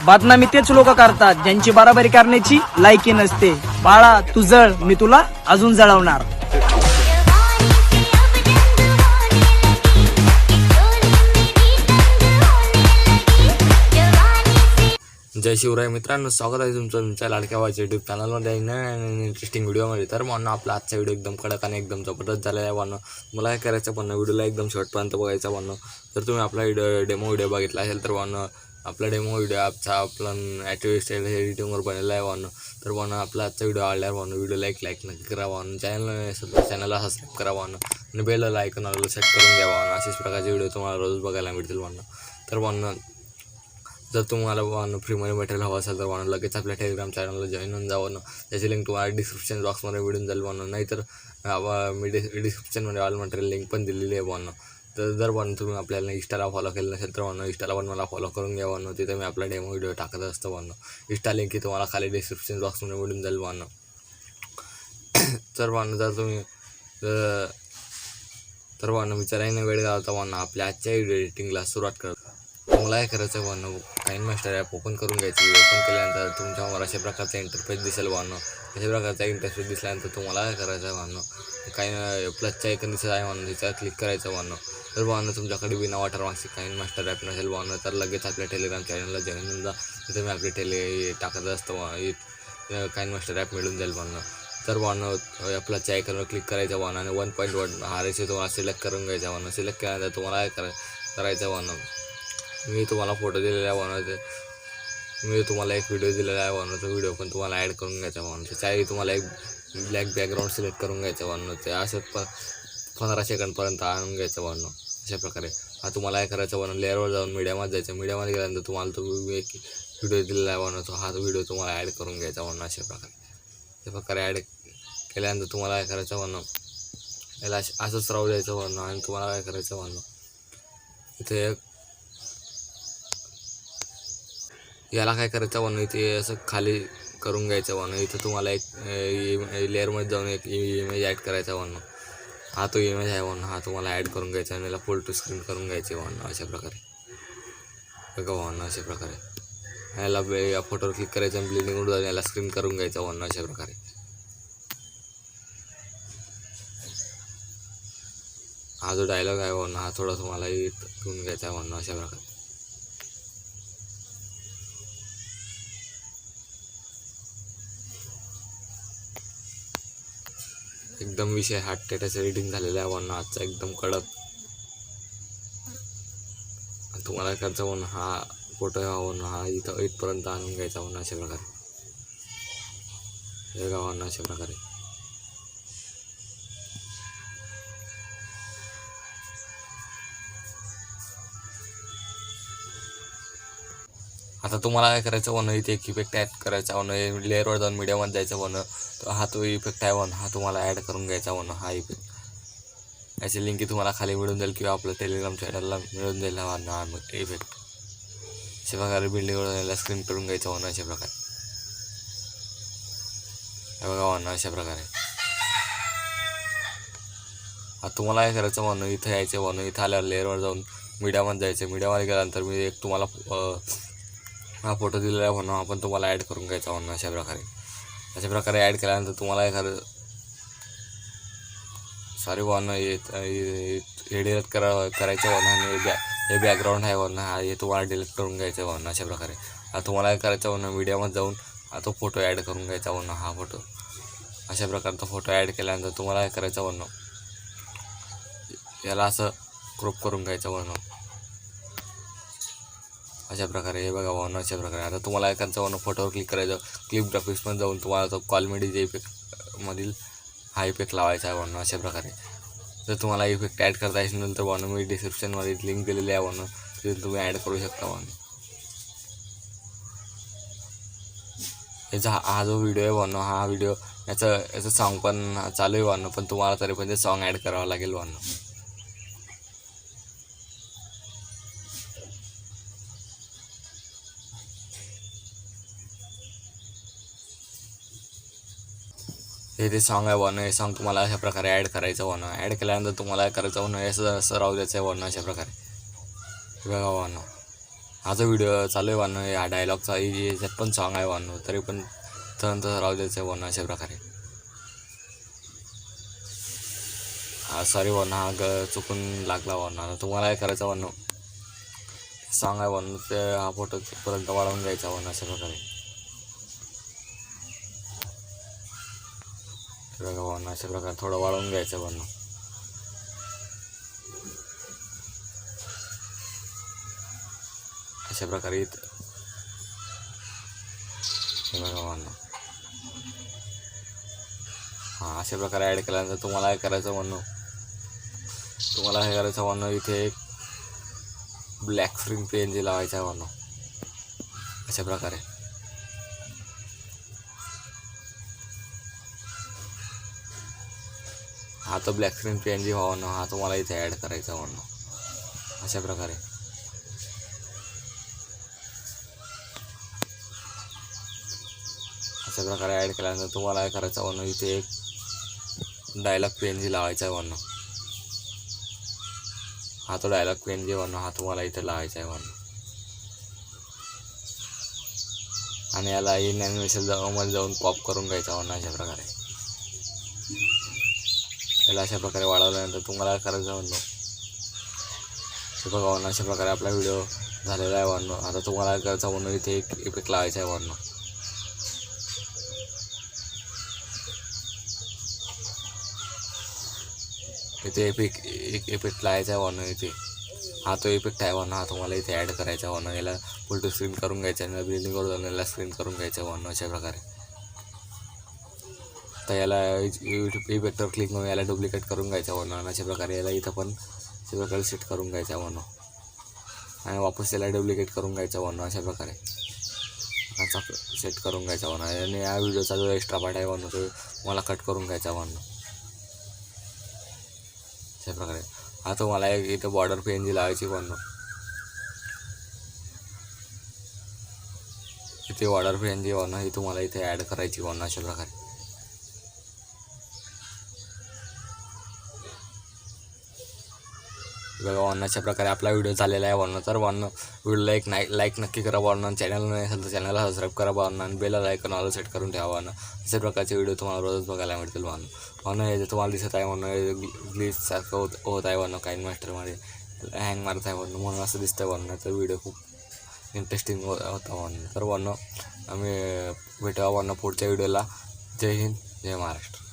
बदनामी तेच लोक करतात ज्यांची बराबरी करण्याची लायकी नसते. बाळा तू जळ, मी तुला अजून जळवणार. जय शिवराय मित्रांनो, स्वागत आहे तुमच्या लाडक्या वाच्या यूट्यूब चॅनलमध्ये इंटरेस्टिंग व्हिडिओमध्ये. तर म्हणून आपला आजचा व्हिडिओ एकदम कडक आणि एकदम जबरदस्त झाला आहे. म्हणून मला काय करायचं पण व्हिडिओला एकदम शेवटपर्यंत बघायचा. म्हणून जर तुम्ही आपला डेमो व्हिडिओ बघितला असेल तर म्हणून आपला डेमो व्हिडिओ आपण ॲक्टिव्हिस्ट एडिटिंगवर बनवला आहे. म्हणून तर म्हणून आपला आजचा व्हिडिओ आवडल्यावर म्हणून व्हिडिओला एक लाईक नक्की करा. म्हणून चॅनलला सबस्क्राईब करा. म्हणून आणि बेलला ऐकून आलेलं सेट करून घ्यावा. अशाच प्रकारचे व्हिडिओ तुम्हाला रोज बघायला मिळतील. म्हणून तर म्हणून जर तुम्हाला फ्रीमध्ये मटेरियल हवं असेल तर म्हणून लगेच आपल्या टेलिग्राम चॅनलला जॉईन होऊन जावं. त्याची लिंक तुम्हाला डिस्क्रिप्शन बॉक्समध्ये मिळून जाईल. म्हणून नाहीतर मी डिस्क्रिप्शनमध्ये ऑल मटेरियल लिंक पण दिलेली आहे. म्हणून तर जर म्हणून तुम्ही आपल्याला इंस्टाला फॉलो केलं नसेल तर म्हणून इंस्टाला पण मला फॉलो करून घ्या. म्हणून तिथे मी आपला डेमो व्हिडिओ टाकत असतो. म्हणून इंस्टा लिंक ही तुम्हाला खाली डिस्क्रिप्शन बॉक्समध्ये मिळून जाईल. म्हणून तर म्हणून जर तुम्ही तर म्हणून विचारायला वेळ झाला तर म्हणून आपल्या आजच्या एडिटिंगला सुरुवात करतो. तुम्हाला काय करायचं म्हणून काइनमास्टर ॲप ओपन करून घ्यायची. ओपन केल्यानंतर तुमच्यावर अशा प्रकारचा इंटरफेस दिसेल. म्हणून अशा प्रकारचा इंटरफेस दिसल्यानंतर तुम्हाला काय करायचं म्हणून काही प्लसच्या आयकॉन दिसत आहे म्हणून त्याच्यावर क्लिक करायचं. म्हणून तर म्हणून तुमच्याकडे बिना वॉटरमार्कची काइनमास्टर ॲप नसेल म्हणून तर लगेच आपल्या टेलिग्राम चॅनलला जॉईन होऊन जा. तिथे मी आपले टाकत असतो. काइनमास्टर ॲप मिळून जाईल. म्हणून तर म्हणून प्लसच्या आयकॉनवर क्लिक करायचं. म्हणून आणि 1.1 हा रेशो तुम्हाला सिलेक्ट करून घ्यायचा. म्हणून सिलेक्ट केल्यानंतर तुम्हाला काय करायचं म्हणून मी तुम्हाला फोटो दिलेला आहे. म्हणून मी तुम्हाला एक व्हिडिओ दिलेला आहे. म्हणून तो व्हिडिओ पण तुम्हाला ॲड करून घ्यायचा. म्हणून त्याच्याही तुम्हाला एक ब्लॅक बॅकग्राऊंड सिलेक्ट करून घ्यायचं. म्हणून ते असं 15 सेकंडपर्यंत आणून घ्यायचं. म्हणून अशा प्रकारे हा तुम्हाला काय करायचं. म्हणून लेअरवर जाऊन मीडियामध्ये जायचं. मीडियामध्ये गेल्यानंतर तुम्हाला तो एक व्हिडिओ दिलेला आहे. म्हणून तो हा व्हिडिओ तुम्हाला ॲड करून घ्यायचा. म्हणून अशा प्रकारे ॲड केल्यानंतर तुम्हाला काय करायचं. म्हणून याला असंच राहू द्यायचं. म्हणून आणि तुम्हाला काय करायचं. म्हणून इथे याला काय करायचं. म्हणून इथे असं खाली करून घ्यायचं. म्हणून इथं तुम्हाला एक लेअरमध्ये जाऊन एक इमेज ॲड करायचा. म्हणून हा तो इमेज आहे. म्हणून हा तुम्हाला ॲड करून घ्यायचा आणि याला फुल टू स्क्रीन करून घ्यायचे. म्हणून अशा प्रकारे बघा. म्हणून अशा प्रकारे याला या फोटोवर क्लिक करायचं आणि ब्लिडिंग उडून याला स्क्रीन करून घ्यायचं. म्हणून अशा प्रकारे हा जो डायलॉग आहे म्हणून हा थोडा तुम्हाला घेऊन घ्यायचा. म्हणून अशा प्रकारे एकदम विषय हा टेटाचं एडिटिंग झालेला आहे. म्हणून आजचा एकदम कडक तुम्हाला करायचं. म्हणून हा फोटो म्हणून हा इथपर्यंत आणून घ्यायचा. म्हणून अशा प्रकारे हे गावांना अशा प्रकारे आता तुम्हाला काय करायचं. म्हणून इथे एक इफेक्ट ॲड करायचा. म्हणून लेअरवर जाऊन मीडियामध्ये जायचं. म्हणून हा तो इफेक्ट आहे. म्हणून हा तुम्हाला ॲड करून घ्यायचा. म्हणून हा इफेक्ट याची लिंक तुम्हाला खाली मिळून जाईल किंवा आपल्या टेलिग्राम चॅनलला मिळून जाईल. हा इफेक्ट अशा प्रकारे बिल्डिंगवर याला स्क्रीन करून घ्यायचं. म्हणून अशा प्रकारे हे बघा. म्हणून अशा प्रकारे आता तुम्हाला काय करायचं. म्हणून इथं यायचं. म्हणून इथं आल्यावर लेअरवर जाऊन मीडियामध्ये जायचं. मीडियामध्ये गेल्यानंतर मी एक तुम्हाला हा फोटो दिलेला आहे. म्हणून आपण तुम्हाला ॲड करून घ्यायचा. म्हणून अशा प्रकारे ॲड केल्यानंतर तुम्हाला एखादं सॉरी म्हणून एडिट करायचं. म्हणून आणि हे बॅकग्राऊंड आहे. म्हणून हा हे तुम्हाला डिलीट करून घ्यायचं. म्हणून अशा प्रकारे आता तुम्हाला काय करायचं. म्हणून मीडियामध्ये जाऊन हा तो फोटो ॲड करून घ्यायचा. म्हणून हा फोटो अशा प्रकारचा फोटो ॲड केल्यानंतर तुम्हाला काय करायचं. म्हणून याला असं क्रॉप करून घ्यायचं. म्हणून अशा प्रकारे हे बघा. म्हणून अशा प्रकारे आता तुम्हाला काय करायचं. म्हणून फोटोवर क्लिक करायचं. क्लिप ग्राफिक्समध्ये जाऊन तुम्हाला तो कॉलमेडीच्या इफेक्टमधील हा इफेक्ट लावायचा आहे. म्हणून अशा प्रकारे जर तुम्हाला इफेक्ट ॲड करता येईल नंतर म्हणून मी डिस्क्रिप्शनमध्ये लिंक दिलेली आहे. म्हणून तिथे तुम्ही ॲड करू शकता. म्हणून याचा हा जो व्हिडिओ आहे. म्हणून हा व्हिडिओ याचं सॉन्ग पण चालू आहे. म्हणून पण तुम्हाला तरी पण ते सॉन्ग ॲड करावं लागेल. म्हणून हे ते सॉन्ग आहे. म्हणून हे सॉन्ग तुम्हाला अशा प्रकारे ॲड करायचं. म्हणून ॲड केल्यानंतर तुम्हाला काय करायचं. म्हणून असं राहू द्यायचं आहे. म्हणून अशा प्रकारे बघा. म्हणून हा जो व्हिडिओ चालू आहे वानो हा डायलॉगचा याच्यात पण सॉन्ग आहे वानो, तरी पण तसं राहू द्यायचं आहे वानो अशा प्रकारे. हा सॉरी वानो, हा चुकून लागला वानो. आता तुम्हाला काय करायचं वानो, सॉन्ग आहे वानो ते हा फोटो पर्यंत वाढवून घ्यायचा वानो अशा प्रकारे. बघा वानो अशा प्रकारे थोडं वाढवून घ्यायचं वानो. अशा प्रकारे हे बघा वानो. हां अशा प्रकारे ॲड केल्यानंतर तुम्हाला काय करायचं वानो, तुम्हाला हे करायचं वानो, इथे एक ब्लॅक स्क्रीन पेन जे लावायचं आहे वानो अशा प्रकारे. हा तो ब्लॅक स्क्रीन पेन जे वानो हा तुम्हाला इथे ॲड करायचा वानो अशा प्रकारे. अशा प्रकारे ॲड केल्यानंतर तुम्हाला काय करायचं वानो, इथे एक डायलॉग पेन जी लावायचा आहे वानो. हा तो डायलॉग पेन जे वानो हा तुम्हाला इथे लावायचा आहे वानो. आणि याला इन ॲनिमेशन मध्ये जाऊन पॉप करून घ्यायचा वानो अशा प्रकारे. याला अशा प्रकारे वाढवल्यानंतर तुम्हाला काय करायचं वानो, हे बघा वानो अशा प्रकारे आपला व्हिडिओ झालेला आहे वानो. आता तुम्हाला काय करायचं वानो, इथे एक इफेक्ट लावायचा आहे वानो. इथे एक इफेक्ट लावायचा आहे वानो इथे. हा तो इफेक्ट आहे वानो, हा तुम्हाला इथे ॲड करायचा वानो. याला फुल टू स्क्रीन करून घ्यायचा आहे, ब्लिंडिंग करून याला स्क्रीन करून घ्यायचं वानो अशा प्रकारे. तर याला इफेक्टवर क्लिक करून याला डुप्लिकेट करून घ्यायचा वानो. आणि अशा प्रकारे याला इथं पण अशा प्रकारे सेट करून घ्यायचा वानो. आणि वापस त्याला डुप्लिकेट करून घ्यायचा वानो अशा प्रकारे. असा सेट करून घ्यायचा वानो. आणि या व्हिडिओचा जो एक्स्ट्रा पार्ट आहे वानो तो मला कट करून घ्यायचा वानो अशा प्रकारे. हा तो मला एक इथं बॉर्डर पेन जी लावायची वानो. इथे बॉर्डर पेन जी वानो ही तुम्हाला इथे ॲड करायची वानो अशा प्रकारे. बघा वानो अशा प्रकारे आपला व्हिडिओ झालेला आहे वानो. तर वानो व्हिडिओला एक लाईक नक्की करा वानो. चॅनल नाही असेल तर चॅनलला सबस्क्राईब करा वानो. आणि बेल आयकॉन ऑल सेट करून ठेवा वानो. अशा प्रकारचे व्हिडिओ तुम्हाला रोजच बघायला मिळतील वानो. वानो हे जे तुम्हाला दिसत आहे वानो ग्लिच सारखं होत आहे वानो काइनमास्टरमध्ये हँग मारत आहे वानो, म्हणून असं दिसतं आहे वानो. तर व्हिडिओ खूप इंटरेस्टिंग होता वानो. तर वानो आम्ही भेटूया वानो पुढच्या व्हिडिओला. जय हिंद, जय महाराष्ट्र.